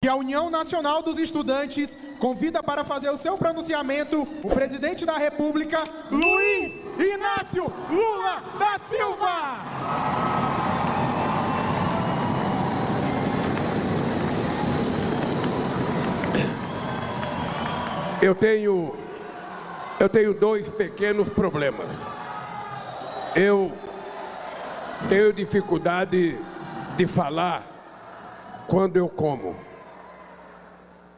Que a União Nacional dos Estudantes convida para fazer o seu pronunciamento o presidente da República, Luiz Inácio Lula da Silva. Eu tenho dois pequenos problemas. Eu tenho dificuldade de falar quando eu como.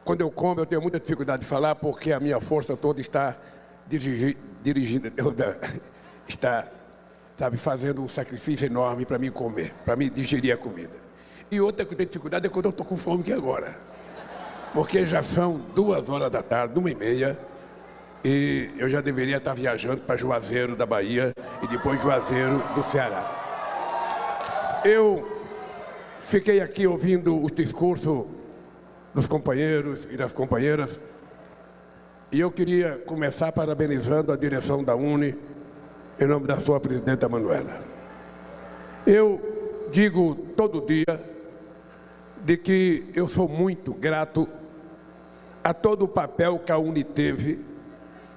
Quando eu como, eu tenho muita dificuldade de falar porque a minha força toda está dirigindo, está, sabe, fazendo um sacrifício enorme para mim comer, para mim digerir a comida. E outra que eu tenho dificuldade é quando eu estou com fome, que é agora. Porque já são 2 horas da tarde, 1h30, e eu já deveria estar viajando para Juazeiro da Bahia e depois Juazeiro do Ceará. Eu fiquei aqui ouvindo o discurso dos companheiros e das companheiras, e eu queria começar parabenizando a direção da UNE, em nome da sua presidenta Manuela. Eu digo todo dia de que eu sou muito grato a todo o papel que a UNE teve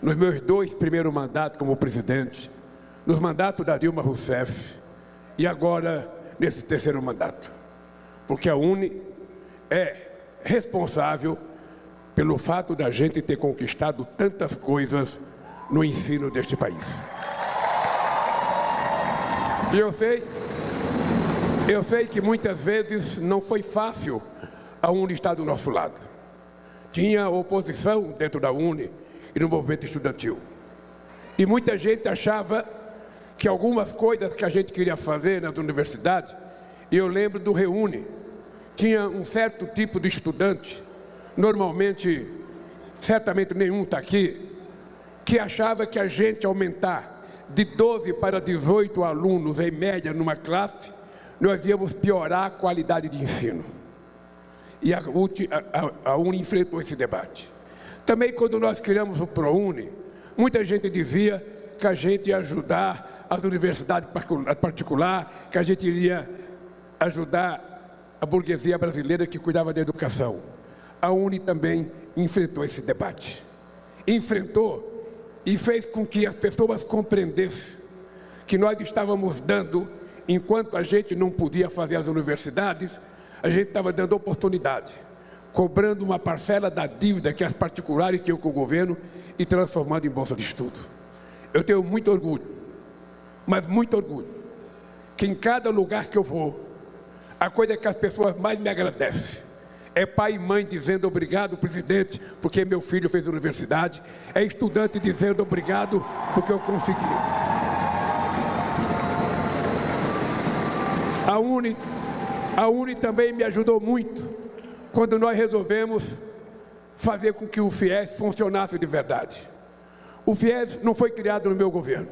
nos meus 2 primeiros mandatos como presidente, nos mandatos da Dilma Rousseff e agora nesse 3º mandato. Porque a UNE é responsável pelo fato da gente ter conquistado tantas coisas no ensino deste país. E eu sei que muitas vezes não foi fácil a UNE estar do nosso lado. Tinha oposição dentro da UNE e no movimento estudantil. E muita gente achava que algumas coisas que a gente queria fazer nas universidades, e eu lembro do Reúne, tinha um certo tipo de estudante, normalmente, certamente nenhum está aqui, que achava que a gente aumentar de 12 para 18 alunos em média numa classe, nós íamos piorar a qualidade de ensino. E a UNE enfrentou esse debate. Também quando nós criamos o ProUni, muita gente dizia que a gente ia ajudar as universidades particulares, que a gente iria ajudar a burguesia brasileira que cuidava da educação. A UNE também enfrentou esse debate. Enfrentou e fez com que as pessoas compreendessem que nós estávamos dando, enquanto a gente não podia fazer as universidades, a gente estava dando oportunidade, cobrando uma parcela da dívida que as particulares tinham com o governo e transformando em bolsa de estudo. Eu tenho muito orgulho, mas muito orgulho, que em cada lugar que eu vou, a coisa que as pessoas mais me agradecem é pai e mãe dizendo obrigado, presidente, porque meu filho fez universidade, é estudante dizendo obrigado porque eu consegui. A UNE também me ajudou muito quando nós resolvemos fazer com que o FIES funcionasse de verdade. O FIES não foi criado no meu governo.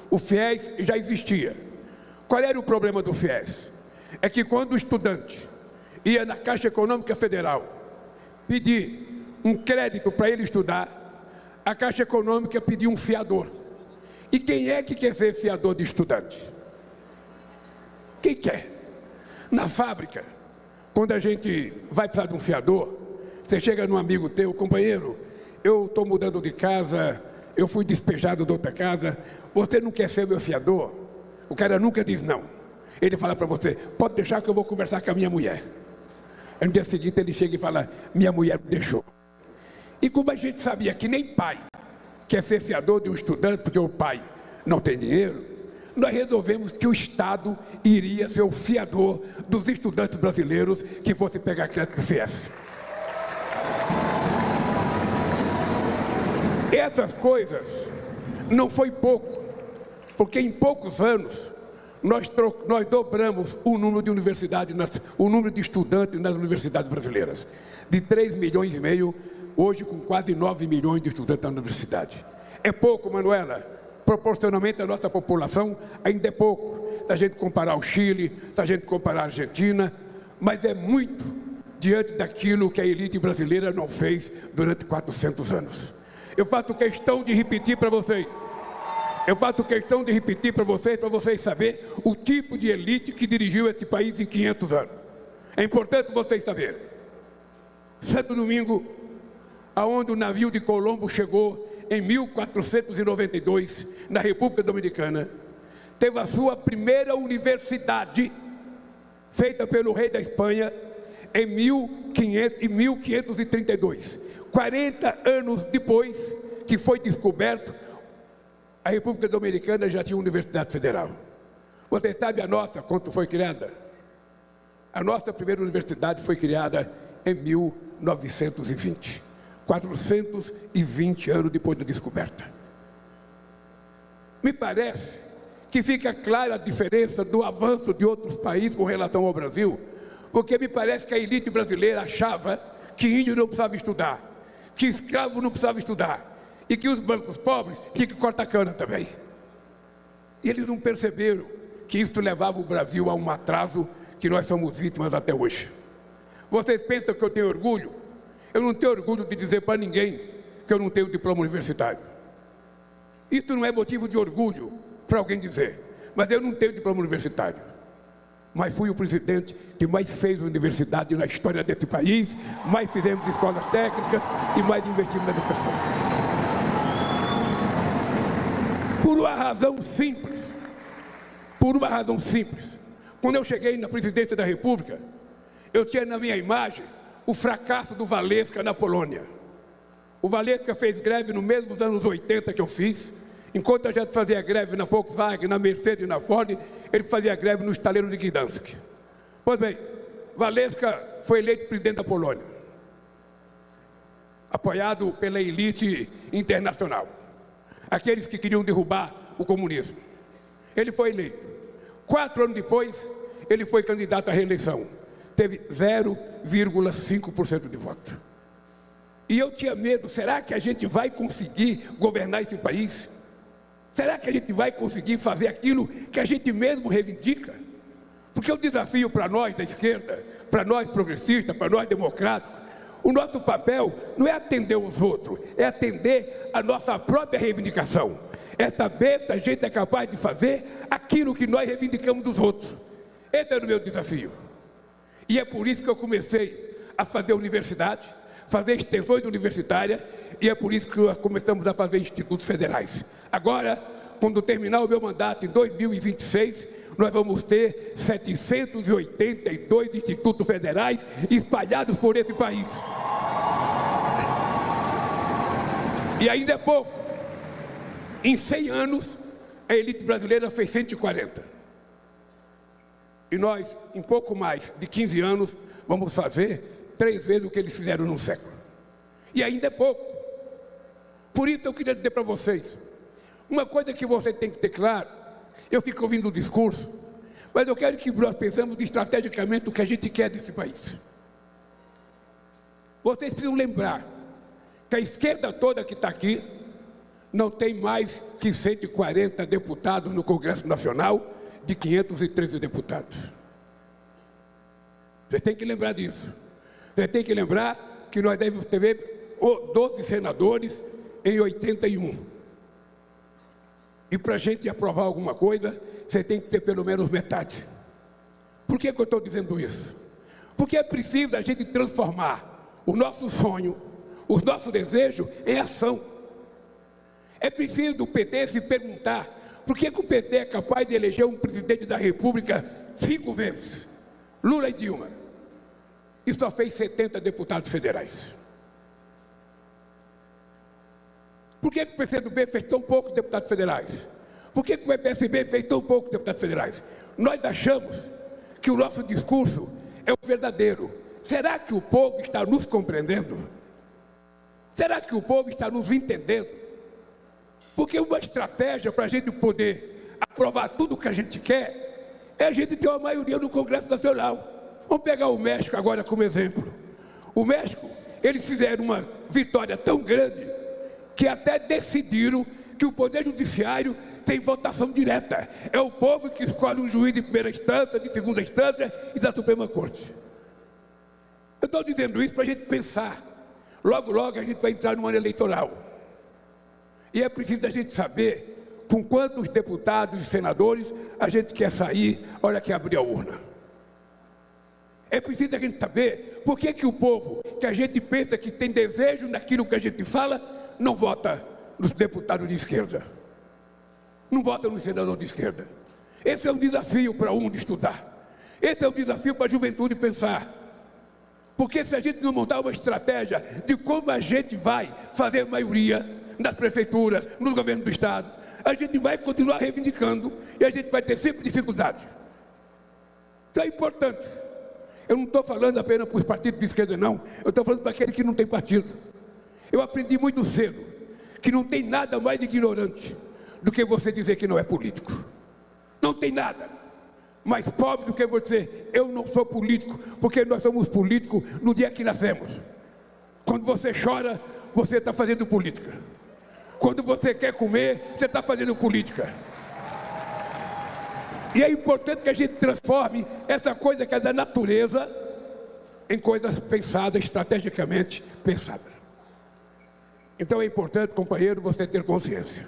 O FIES já existia. Qual era o problema do FIES? É que quando o estudante ia na Caixa Econômica Federal pedir um crédito para ele estudar, a Caixa Econômica pedia um fiador. E quem é que quer ser fiador de estudante? Quem quer? Na fábrica, quando a gente vai precisar de um fiador, você chega num amigo teu, companheiro, eu estou mudando de casa, eu fui despejado de outra casa, você não quer ser meu fiador? O cara nunca diz não. Ele fala para você, pode deixar que eu vou conversar com a minha mulher. Aí no dia seguinte ele chega e fala, minha mulher me deixou. E como a gente sabia que nem pai quer ser fiador de um estudante, porque o pai não tem dinheiro, nós resolvemos que o Estado iria ser o fiador dos estudantes brasileiros que fossem pegar crédito do FIES. Essas coisas não foi pouco, porque em poucos anos nós dobramos o número de universidades, o número de estudantes nas universidades brasileiras, de 3,5 milhões, hoje com quase 9 milhões de estudantes na universidade. É pouco, Manuela? Proporcionalmente à nossa população, ainda é pouco. Se a gente comparar o Chile, se a gente comparar a Argentina, mas é muito diante daquilo que a elite brasileira não fez durante 400 anos. Eu faço questão de repetir para vocês. Para vocês saberem o tipo de elite que dirigiu esse país em 500 anos. É importante vocês saberem. Santo Domingo, aonde o navio de Colombo chegou em 1492, na República Dominicana, teve a sua primeira universidade, feita pelo rei da Espanha, em 1532. 40 anos depois que foi descoberto, a República Dominicana já tinha Universidade Federal. Você sabe a nossa, quando foi criada? A nossa primeira universidade foi criada em 1920. 420 anos depois da descoberta. Me parece que fica clara a diferença do avanço de outros países com relação ao Brasil, porque me parece que a elite brasileira achava que índio não precisava estudar, que escravo não precisava estudar, e que os bancos pobres tinham que cortar cana também. E eles não perceberam que isso levava o Brasil a um atraso que nós somos vítimas até hoje. Vocês pensam que eu tenho orgulho? Eu não tenho orgulho de dizer para ninguém que eu não tenho diploma universitário. Isso não é motivo de orgulho para alguém dizer, mas eu não tenho diploma universitário. Mas fui o presidente que mais fez universidade na história desse país, mais fizemos escolas técnicas e mais investimos na educação. Por uma razão simples. Por uma razão simples. Quando eu cheguei na presidência da República, eu tinha na minha imagem o fracasso do Walesa na Polônia. O Walesa fez greve nos mesmos anos 80 que eu fiz. Enquanto a gente fazia greve na Volkswagen, na Mercedes e na Ford, ele fazia greve no estaleiro de Gdansk. Pois bem, Walesa foi eleito presidente da Polônia, apoiado pela elite internacional, aqueles que queriam derrubar o comunismo. Ele foi eleito. 4 anos depois, ele foi candidato à reeleição. Teve 0,5% de voto. E eu tinha medo, será que a gente vai conseguir governar esse país? Será que a gente vai conseguir fazer aquilo que a gente mesmo reivindica? Porque o desafio para nós da esquerda, para nós progressistas, para nós democráticos, o nosso papel não é atender os outros, é atender a nossa própria reivindicação. É saber se a gente é capaz de fazer aquilo que nós reivindicamos dos outros. Esse era o meu desafio. E é por isso que eu comecei a fazer universidade, fazer extensões universitárias, e é por isso que nós começamos a fazer institutos federais. Agora, quando terminar o meu mandato em 2026, nós vamos ter 782 institutos federais espalhados por esse país. E ainda é pouco. Em 100 anos, a elite brasileira fez 140. E nós, em pouco mais de 15 anos, vamos fazer 3 vezes o que eles fizeram num século. E ainda é pouco. Por isso eu queria dizer para vocês, uma coisa que você tem que ter claro, eu fico ouvindo o discurso, mas eu quero que nós pensemos estrategicamente o que a gente quer desse país. Vocês precisam lembrar que a esquerda toda que está aqui não tem mais que 140 deputados no Congresso Nacional, de 513 deputados. Você tem que lembrar disso. Você tem que lembrar que nós devemos ter 12 senadores em 81. E para a gente aprovar alguma coisa, você tem que ter pelo menos metade. Por que eu estou dizendo isso? Porque é preciso a gente transformar o nosso sonho, o nosso desejo em ação. É preciso o PT se perguntar por que o PT é capaz de eleger um presidente da República 5 vezes, Lula e Dilma, e só fez 70 deputados federais. Por que o PCdoB fez tão poucos deputados federais? Por que o PSB fez tão poucos deputados federais? Nós achamos que o nosso discurso é o verdadeiro. Será que o povo está nos compreendendo? Será que o povo está nos entendendo? Porque uma estratégia para a gente poder aprovar tudo o que a gente quer é a gente ter uma maioria no Congresso Nacional. Vamos pegar o México agora como exemplo. O México, eles fizeram uma vitória tão grande que até decidiram que o Poder Judiciário tem votação direta. É o povo que escolhe um juiz de primeira instância, de segunda instância e da Suprema Corte. Eu estou dizendo isso para a gente pensar. Logo, logo a gente vai entrar no ano eleitoral. E é preciso a gente saber com quantos deputados e senadores a gente quer sair, hora que abrir a urna. É preciso a gente saber por que que o povo, que a gente pensa que tem desejo naquilo que a gente fala, não vota nos deputados de esquerda, não vota no senador de esquerda. Esse é um desafio para de estudar. Esse é um desafio para a juventude pensar. Porque se a gente não montar uma estratégia de como a gente vai fazer maioria nas prefeituras, nos governos do Estado, a gente vai continuar reivindicando e a gente vai ter sempre dificuldades. Isso é importante. Eu não estou falando apenas para os partidos de esquerda, não. Eu estou falando para aquele que não tem partido. Eu aprendi muito cedo que não tem nada mais ignorante do que você dizer que não é político. Não tem nada mais pobre do que você dizer, eu não sou político, porque nós somos políticos no dia que nascemos. Quando você chora, você está fazendo política. Quando você quer comer, você está fazendo política. E é importante que a gente transforme essa coisa que é da natureza em coisas pensadas, estrategicamente pensadas. Então é importante, companheiro, você ter consciência.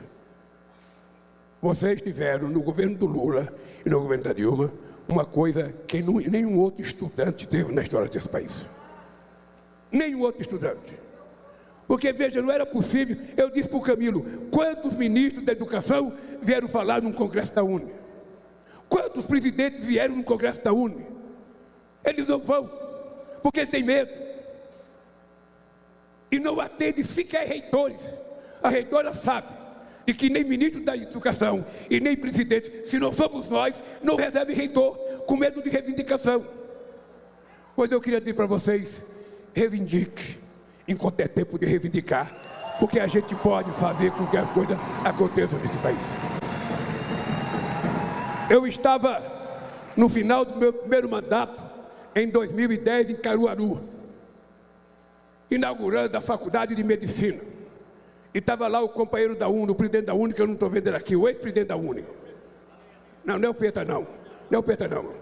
Vocês tiveram no governo do Lula e no governo da Dilma uma coisa que nenhum outro estudante teve na história desse país. Nenhum outro estudante. Porque, veja, não era possível. Eu disse para o Camilo, quantos ministros da educação vieram falar num congresso da UNE? Quantos presidentes vieram no congresso da UNE? Eles não vão, porque eles têm medo. E não atendem sequer reitores. A reitora sabe de que nem ministro da educação e nem presidente, se não somos nós, não recebe reitor, com medo de reivindicação. Pois eu queria dizer para vocês, reivindique, enquanto é tempo de reivindicar, porque a gente pode fazer com que as coisas aconteçam nesse país. Eu estava no final do meu primeiro mandato, em 2010, em Caruaru, inaugurando a faculdade de medicina. E estava lá o companheiro da UNE, o presidente da UNE, que eu não estou vendo ele aqui, o ex-presidente da UNE. Não, não é o Peta, não. Não é o Peta, não.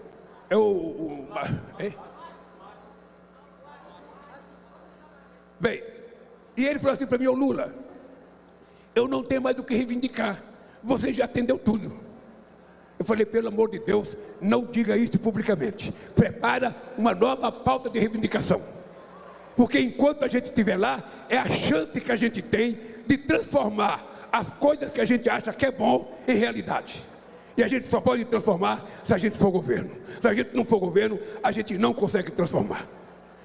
É Bem, e ele falou assim para mim, ô Lula, eu não tenho mais do que reivindicar. Você já atendeu tudo. Eu falei, pelo amor de Deus, não diga isso publicamente. Prepara uma nova pauta de reivindicação. Porque enquanto a gente estiver lá, é a chance que a gente tem de transformar as coisas que a gente acha que é bom em realidade. E a gente só pode transformar se a gente for governo. Se a gente não for governo, a gente não consegue transformar.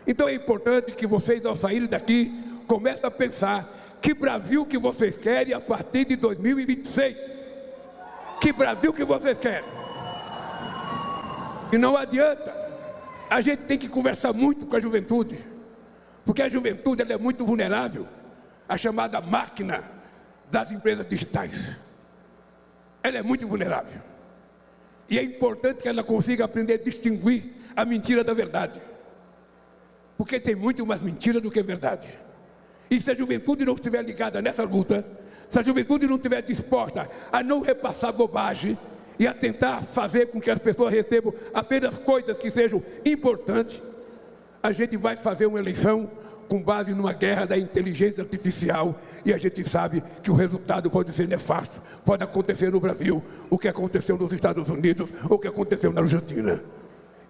Então é importante que vocês, ao saírem daqui, comecem a pensar que Brasil que vocês querem a partir de 2026. Que Brasil que vocês querem. E não adianta. A gente tem que conversar muito com a juventude. Porque a juventude ela é muito vulnerável à chamada máquina das empresas digitais. Ela é muito vulnerável. E é importante que ela consiga aprender a distinguir a mentira da verdade. Porque tem muito mais mentira do que verdade. E se a juventude não estiver ligada nessa luta, se a juventude não estiver disposta a não repassar bobagem e a tentar fazer com que as pessoas recebam apenas coisas que sejam importantes, a gente vai fazer uma eleição com base numa guerra da inteligência artificial e a gente sabe que o resultado pode ser nefasto. Pode acontecer no Brasil o que aconteceu nos Estados Unidos, o que aconteceu na Argentina.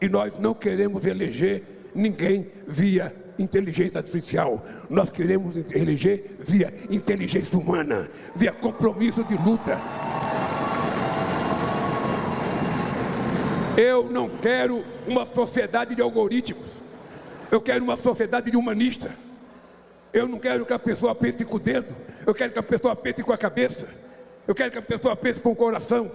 E nós não queremos eleger ninguém via inteligência artificial. Nós queremos eleger via inteligência humana, via compromisso de luta. Eu não quero uma sociedade de algoritmos. Eu quero uma sociedade de humanista. Eu não quero que a pessoa pense com o dedo. Eu quero que a pessoa pense com a cabeça. Eu quero que a pessoa pense com o coração.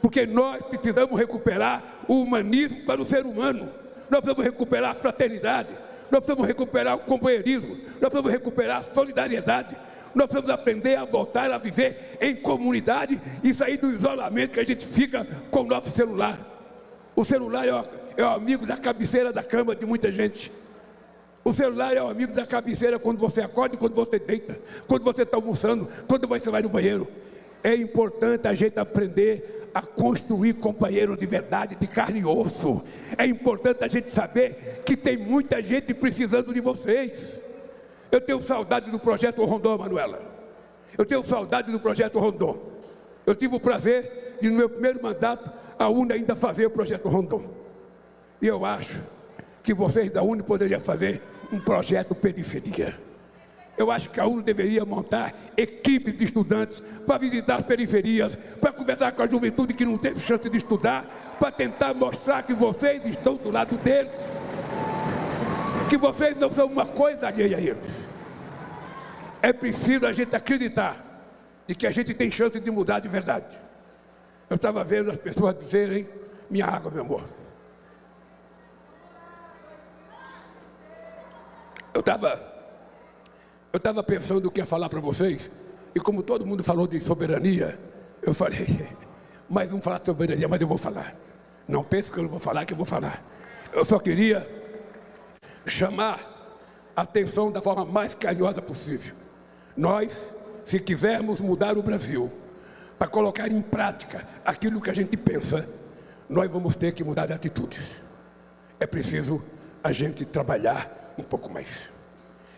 Porque nós precisamos recuperar o humanismo para o ser humano. Nós precisamos recuperar a fraternidade. Nós precisamos recuperar o companheirismo. Nós precisamos recuperar a solidariedade. Nós precisamos aprender a voltar a viver em comunidade e sair do isolamento que a gente fica com o nosso celular. O celular é o amigo da cabeceira da cama de muita gente. O celular é o amigo da cabeceira quando você acorda e quando você deita, quando você está almoçando, quando você vai no banheiro. É importante a gente aprender a construir companheiro de verdade, de carne e osso. É importante a gente saber que tem muita gente precisando de vocês. Eu tenho saudade do projeto Rondon, Manuela. Eu tenho saudade do projeto Rondon. Eu tive o prazer de, no meu primeiro mandato, a UNE ainda fazer o projeto Rondon. E eu acho que vocês da UNE poderiam fazer um projeto periferia. Eu acho que a UNE deveria montar equipes de estudantes para visitar as periferias, para conversar com a juventude que não teve chance de estudar, para tentar mostrar que vocês estão do lado deles, que vocês não são uma coisa alheia a eles. É preciso a gente acreditar e que a gente tem chance de mudar de verdade. Eu estava vendo as pessoas dizerem: minha água, meu amor. Eu estava pensando o que ia falar para vocês, e como todo mundo falou de soberania, eu falei: mas não falar de soberania, mas eu vou falar. Não pense que eu não vou falar, que eu vou falar. Eu só queria chamar a atenção da forma mais carinhosa possível. Nós, se quisermos mudar o Brasil, para colocar em prática aquilo que a gente pensa, nós vamos ter que mudar de atitudes. É preciso a gente trabalhar um pouco mais.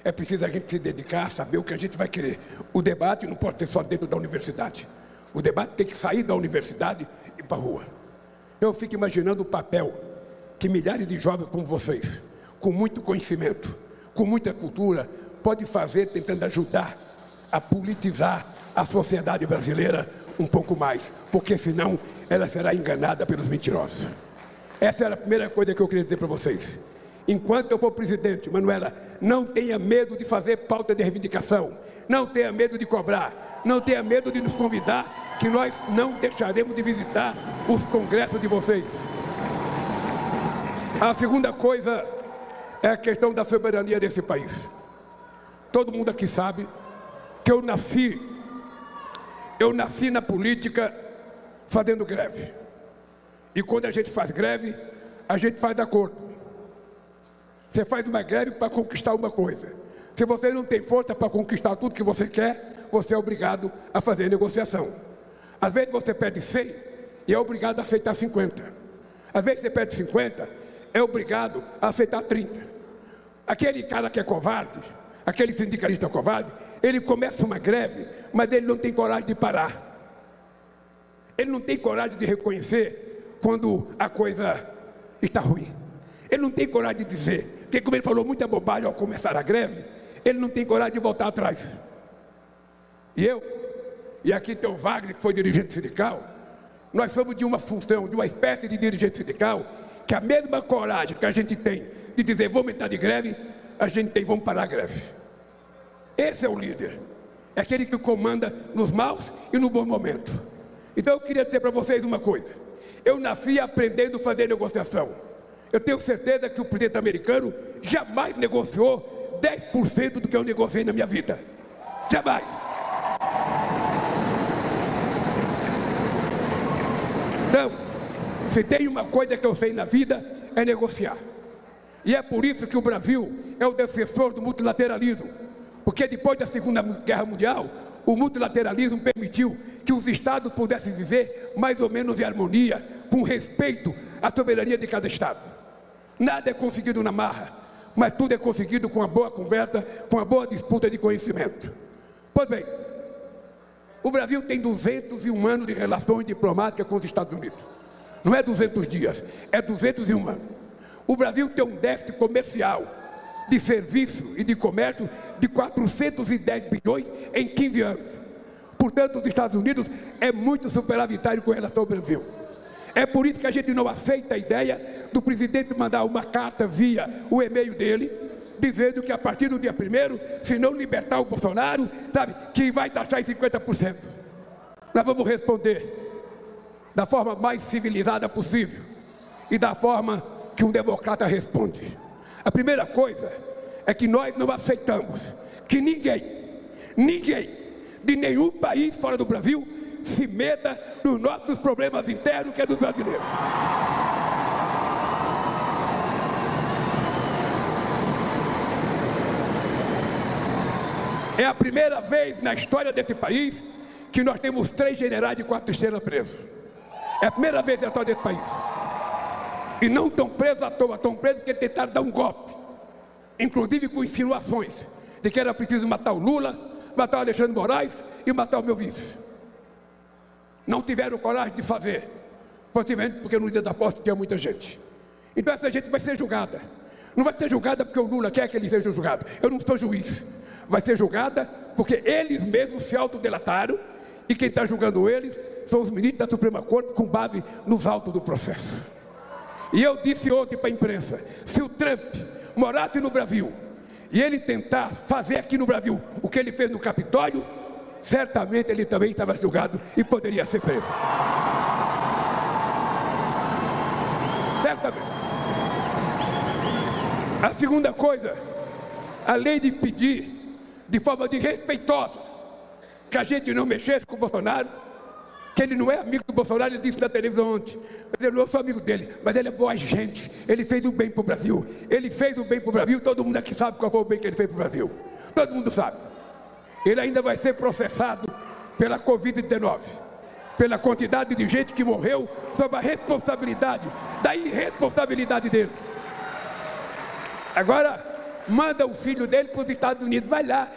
É preciso a gente se dedicar a saber o que a gente vai querer. O debate não pode ser só dentro da universidade. O debate tem que sair da universidade e para a rua. Eu fico imaginando o papel que milhares de jovens como vocês, com muito conhecimento, com muita cultura, podem fazer tentando ajudar a politizar a sociedade brasileira um pouco mais, porque senão ela será enganada pelos mentirosos. Essa era a primeira coisa que eu queria dizer para vocês. Enquanto eu for presidente, Manuela, não tenha medo de fazer pauta de reivindicação, não tenha medo de cobrar, não tenha medo de nos convidar, que nós não deixaremos de visitar os congressos de vocês. A segunda coisa é a questão da soberania desse país. Todo mundo aqui sabe que eu nasci na política fazendo greve. E quando a gente faz greve, a gente faz acordo. Você faz uma greve para conquistar uma coisa. Se você não tem força para conquistar tudo que você quer, você é obrigado a fazer negociação. Às vezes você pede 100 e é obrigado a aceitar 50. Às vezes você pede 50, é obrigado a aceitar 30. Aquele cara que é covarde, aquele sindicalista covarde, ele começa uma greve, mas ele não tem coragem de parar. Ele não tem coragem de reconhecer quando a coisa está ruim. Ele não tem coragem de dizer, porque como ele falou muita bobagem ao começar a greve, ele não tem coragem de voltar atrás. E aqui tem o Wagner, que foi dirigente sindical, nós somos de uma função, de uma espécie de dirigente sindical, que a mesma coragem que a gente tem de dizer vamos entrar de greve, a gente tem vamos parar a greve. Esse é o líder, é aquele que comanda nos maus e no bom momento. Então eu queria dizer para vocês uma coisa: eu nasci aprendendo a fazer negociação. Eu tenho certeza que o presidente americano jamais negociou 10% do que eu negociei na minha vida. Jamais. Então, se tem uma coisa que eu sei na vida, é negociar. E é por isso que o Brasil é o defensor do multilateralismo. Porque depois da Segunda Guerra Mundial, o multilateralismo permitiu que os estados pudessem viver mais ou menos em harmonia, com respeito à soberania de cada estado. Nada é conseguido na marra, mas tudo é conseguido com uma boa conversa, com uma boa disputa de conhecimento. Pois bem, o Brasil tem 201 anos de relações diplomáticas com os Estados Unidos. Não é 200 dias, é 201 anos. O Brasil tem um déficit comercial, de serviço e de comércio, de 410 bilhões em 15 anos. Portanto, os Estados Unidos é muito superavitário com relação ao Brasil. É por isso que a gente não aceita a ideia do presidente mandar uma carta via o e-mail dele, dizendo que a partir do dia 1º, se não libertar o Bolsonaro, sabe, que vai taxar em 50%. Nós vamos responder da forma mais civilizada possível e da forma que um democrata responde. A primeira coisa é que nós não aceitamos que ninguém de nenhum país fora do Brasil se meta nos nossos problemas internos, que é dos brasileiros. É a primeira vez na história desse país que nós temos 3 generais de 4 estrelas presos. É a primeira vez na história desse país. E não estão presos à toa, estão presos porque tentaram dar um golpe. Inclusive com insinuações de que era preciso matar o Lula, matar o Alexandre de Moraes e matar o meu vice. Não tiveram coragem de fazer, possivelmente porque no dia da posse tinha muita gente. Então essa gente vai ser julgada. Não vai ser julgada porque o Lula quer que ele seja julgado. Eu não sou juiz. Vai ser julgada porque eles mesmos se autodelataram e quem está julgando eles são os ministros da Suprema Corte com base nos autos do processo. E eu disse ontem para a imprensa, se o Trump morasse no Brasil e ele tentar fazer aqui no Brasil o que ele fez no Capitólio, certamente ele também estava julgado e poderia ser preso. Certamente. A segunda coisa, além de pedir de forma desrespeitosa que a gente não mexesse com o Bolsonaro, que ele não é amigo do Bolsonaro, ele disse na televisão ontem, eu não sou amigo dele, mas ele é boa gente, ele fez o bem para o Brasil, ele fez o bem para o Brasil, todo mundo aqui sabe qual foi o bem que ele fez para o Brasil, todo mundo sabe. Ele ainda vai ser processado pela Covid-19, pela quantidade de gente que morreu, sob a responsabilidade, da irresponsabilidade dele. Agora, manda o filho dele para os Estados Unidos, vai lá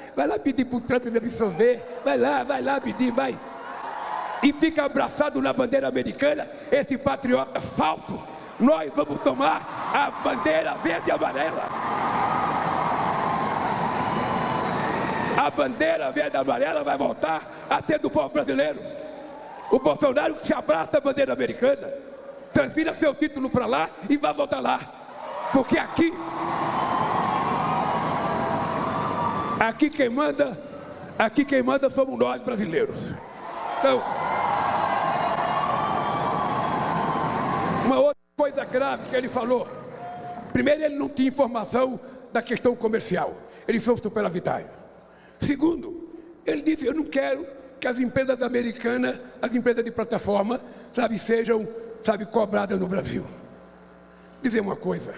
pedir para o Trump me absorver, vai lá pedir, vai. E fica abraçado na bandeira americana, esse patriota falso. Nós vamos tomar a bandeira verde e amarela. A bandeira verde e amarela vai voltar a ser do povo brasileiro. O Bolsonaro que se abraça a bandeira americana, transfira seu título para lá e vai voltar lá. Porque aqui quem manda somos nós brasileiros. Então, uma outra coisa grave que ele falou. Primeiro, ele não tinha informação da questão comercial. Ele foi um superavitário. Segundo, ele disse, eu não quero que as empresas americanas, as empresas de plataforma, sejam, cobradas no Brasil. Dizer uma coisa.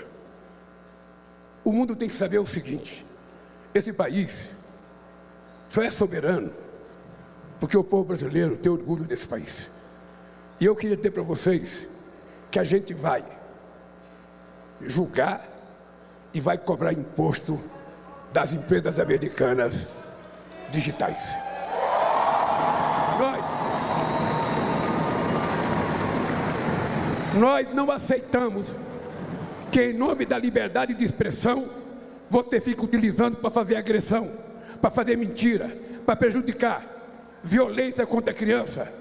O mundo tem que saber o seguinte. Esse país só é soberano porque o povo brasileiro tem orgulho desse país. E eu queria dizer para vocês que a gente vai julgar e vai cobrar imposto das empresas americanas digitais. Nós não aceitamos que, em nome da liberdade de expressão, você fica utilizando para fazer agressão, para fazer mentira, para prejudicar, violência contra a criança,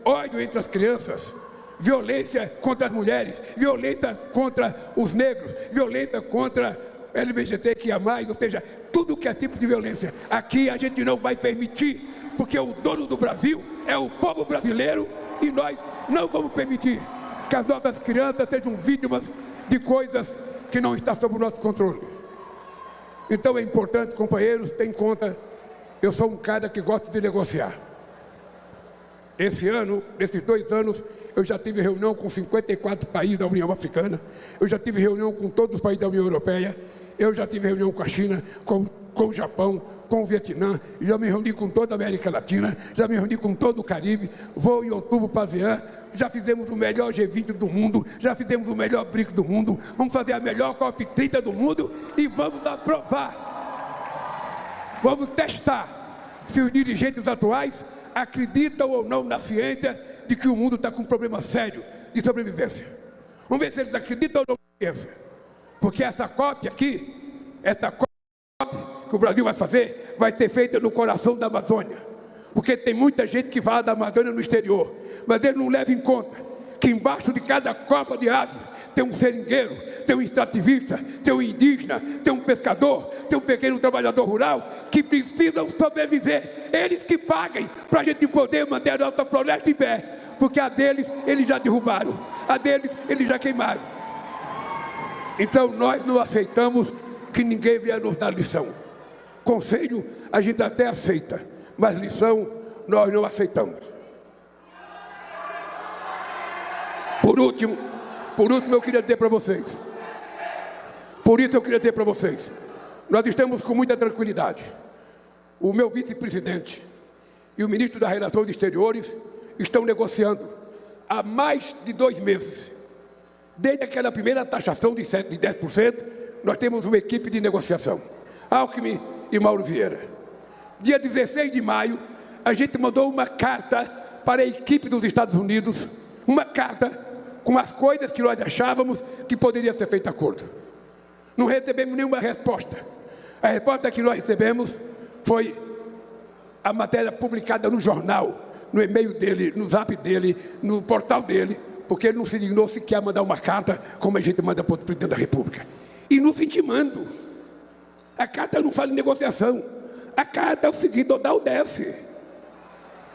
ódio entre as crianças, violência contra as mulheres, violência contra os negros, violência contra LGBTQIA+, ou seja, tudo que é tipo de violência. Aqui a gente não vai permitir, porque o dono do Brasil é o povo brasileiro e nós não vamos permitir que as nossas crianças sejam vítimas de coisas que não está sob o nosso controle. Então é importante, companheiros, ter em conta, eu sou um cara que gosta de negociar. Esse ano, nesses 2 anos, eu já tive reunião com 54 países da União Africana, eu já tive reunião com todos os países da União Europeia, eu já tive reunião com a China, com o Japão, com o Vietnã, já me reuni com toda a América Latina, já me reuni com todo o Caribe, vou em outubro para a ASEAN, já fizemos o melhor G20 do mundo, já fizemos o melhor BRICS do mundo, vamos fazer a melhor COP30 do mundo e vamos aprovar, vamos testar se os dirigentes atuais acreditam ou não na ciência de que o mundo está com um problema sério de sobrevivência. Vamos ver se eles acreditam ou não na ciência, porque essa COP aqui, essa COP que o Brasil vai fazer, vai ter feita no coração da Amazônia, porque tem muita gente que fala da Amazônia no exterior, mas ele não leva em conta que embaixo de cada copa de asa tem um seringueiro, tem um extrativista, tem um indígena, tem um pescador, tem um pequeno trabalhador rural que precisam sobreviver, eles que paguem para a gente poder manter a nossa floresta em pé, porque a deles eles já derrubaram, a deles eles já queimaram. Então nós não aceitamos que ninguém venha nos dar lição. Conselho a gente até aceita, mas lição nós não aceitamos. Por último eu queria dizer para vocês, nós estamos com muita tranquilidade. O meu vice-presidente e o ministro das Relações Exteriores estão negociando há mais de 2 meses. Desde aquela primeira taxação de 10%, nós temos uma equipe de negociação, Alckmin e Mauro Vieira. Dia 16 de maio, a gente mandou uma carta para a equipe dos Estados Unidos, uma carta com as coisas que nós achávamos que poderia ser feito acordo. Não recebemos nenhuma resposta. A resposta que nós recebemos foi a matéria publicada no jornal, no e-mail dele, no zap dele, no portal dele, porque ele não se dignou sequer a mandar uma carta, como a gente manda para o presidente da República. E nos intimando. A carta não fala em negociação. A carta é o seguinte: ou dá ou desce.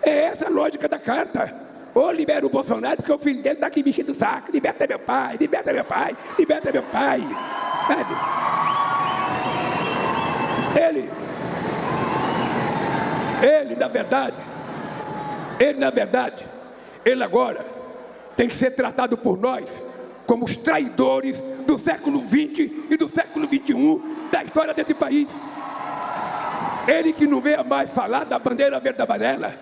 É essa a lógica da carta. Ou libera o Bolsonaro, porque o filho dele está aqui me enchendo o saco. Liberta meu pai, liberta meu pai, liberta meu pai. Sabe? Ele, na verdade, ele agora tem que ser tratado por nós como os traidores do século XX e do século XXI da história desse país. Ele que não venha mais falar da bandeira verde e amarela,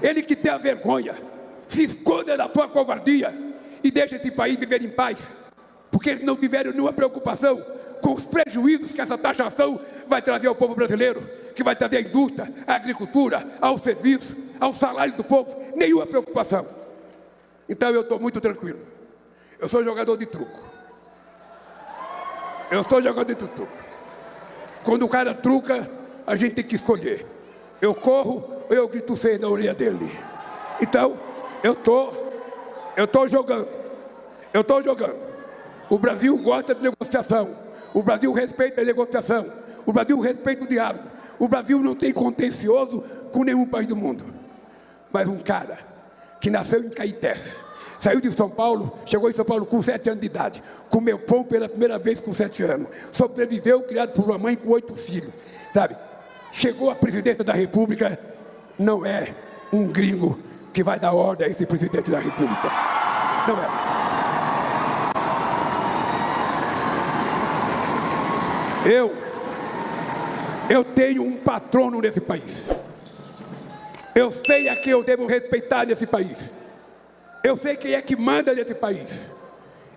ele que tem a vergonha, se esconda da sua covardia e deixa esse país viver em paz, porque eles não tiveram nenhuma preocupação com os prejuízos que essa taxação vai trazer ao povo brasileiro, que vai trazer à indústria, à agricultura, ao serviço, ao salário do povo. Nenhuma preocupação. Então eu estou muito tranquilo. Eu sou jogador de truco. Quando o cara truca, a gente tem que escolher. Eu corro ou eu grito feio na orelha dele. Então, eu estou jogando. O Brasil gosta de negociação. O Brasil respeita a negociação. O Brasil respeita o diálogo. O Brasil não tem contencioso com nenhum país do mundo. Mas um cara que nasceu em Caetés, saiu de São Paulo, chegou em São Paulo com 7 anos de idade, comeu pão pela primeira vez com 7 anos, sobreviveu, criado por uma mãe com 8 filhos, sabe? Chegou à presidência da República, não é um gringo que vai dar ordem a esse presidente da República. Não é. Eu tenho um patrono nesse país. Eu sei a quem eu devo respeitar nesse país. Eu sei quem é que manda nesse país.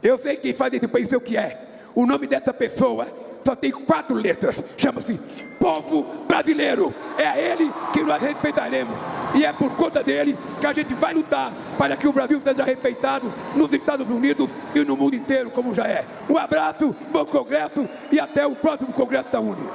Eu sei quem faz desse país ser o que é. O nome dessa pessoa só tem 4 letras. Chama-se povo brasileiro. É a ele que nós respeitaremos. E é por conta dele que a gente vai lutar para que o Brasil seja respeitado nos Estados Unidos e no mundo inteiro, como já é. Um abraço, bom congresso e até o próximo congresso da UNE.